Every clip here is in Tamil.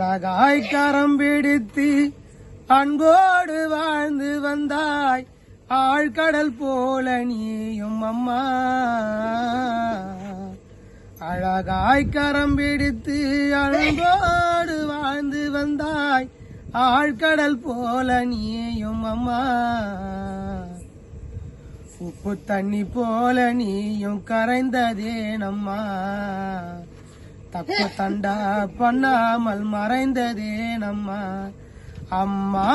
அழகாய் கரம் பிடித்து அன்போடு வாழ்ந்து வந்தாய் ஆழ்கடல் போல நீயும் அம்மா. அழகாய் கரம் பிடித்து அன்போடு வாழ்ந்து வந்தாய் ஆழ்கடல் போல நீயும் அம்மா. உப்பு தண்ணி போல நீயும் கரைந்ததேனம்மா. தப்பு தண்டா பண்ணாமல் மறைந்ததேனம்மா அம்மா.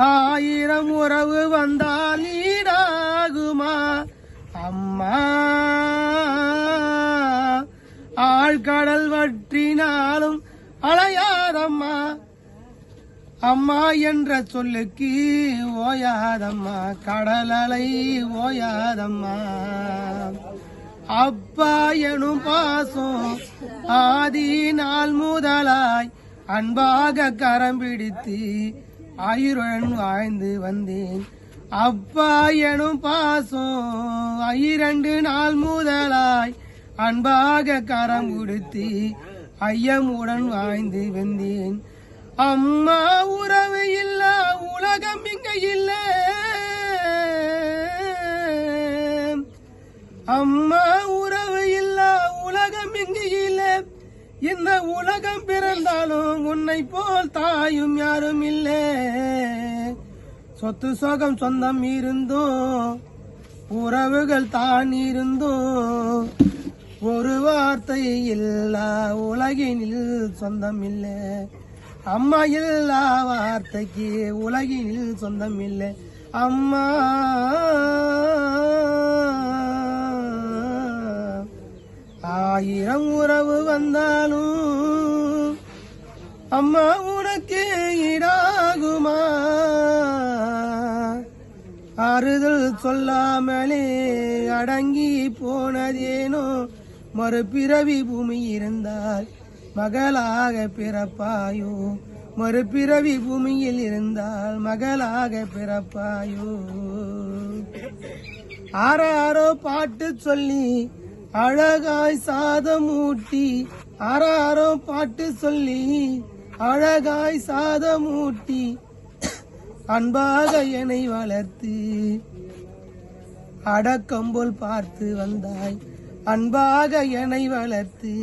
ஆயிரம் உறவு வந்தால் ஈடாகுமா அம்மா. ஆழ்கடல் வற்றினாலும் அலையாதம்மா. அம்மா என்ற சொல்லுக்கு ஓயாதம்மா கடல் அலை ஓயாதம்மா. அப்பா எனும் பாசம் ஆதி நாள் முதலாய் அன்பாக கரம் பிடித்து ஆயுடன் வாழ்ந்து வந்தேன். அப்பா எனும் பாசம் 2 நாள் முதலாய் அன்பாக கரம் கொடுத்து ஐயமுடன் வாழ்ந்து வந்தேன். அம்மா உறவு இல்ல உலகம் இங்க இல்ல. அம்மா உறவு இல்ல உலகம் இங்க இல்ல. இந்த உலகம் பிறந்தாலும் உன்னை போல் தாயும் யாரும் இல்லை. சொத்து சோகம் சொந்தம் இருந்தோம் உறவுகள் தான் இருந்தோம். ஒரு வார்த்தை இல்லா உலகினில் சொந்தம் இல்லை. அம்மா இல்லா வார்த்தைக்கு உலகினில் சொந்தம் இல்லை அம்மா. ஆயிரம் உறவு வந்தாலும் அம்மா உனக்கு ஈடாகுமா. ஆறுதல் சொல்லாமலே அடங்கி போனதேனோ. மறுபிறவி பூமி இருந்தால் மகளாக பிறப்பாயோ. மறுபிறவி பூமியில் இருந்தால் மகளாக பிறப்பாயோ. ஆறாரோ பாட்டு சொல்லி அழகாய் சாதம் ஊட்டி. ஆறாரோ பாட்டு சொல்லி அழகாய் சாதம் ஊட்டி அன்பாக என்னை வளர்த்து அடக்கம்போல் பார்த்து வந்தாய். அன்பாக என்னை வளர்த்து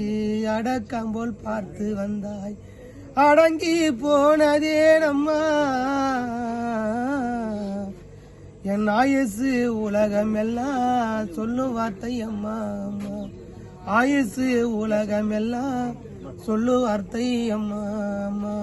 அடக்கம்போல் பார்த்து வந்தாய். அடங்கி போனதேனம்மா என் ஆயுசு உலகம் எல்லாம் சொல்லும் வார்த்தை அம்மா. அம்மா ஆயுசு உலகம் எல்லாம் சொல்லு வார்த்தை அம்மா. அம்மா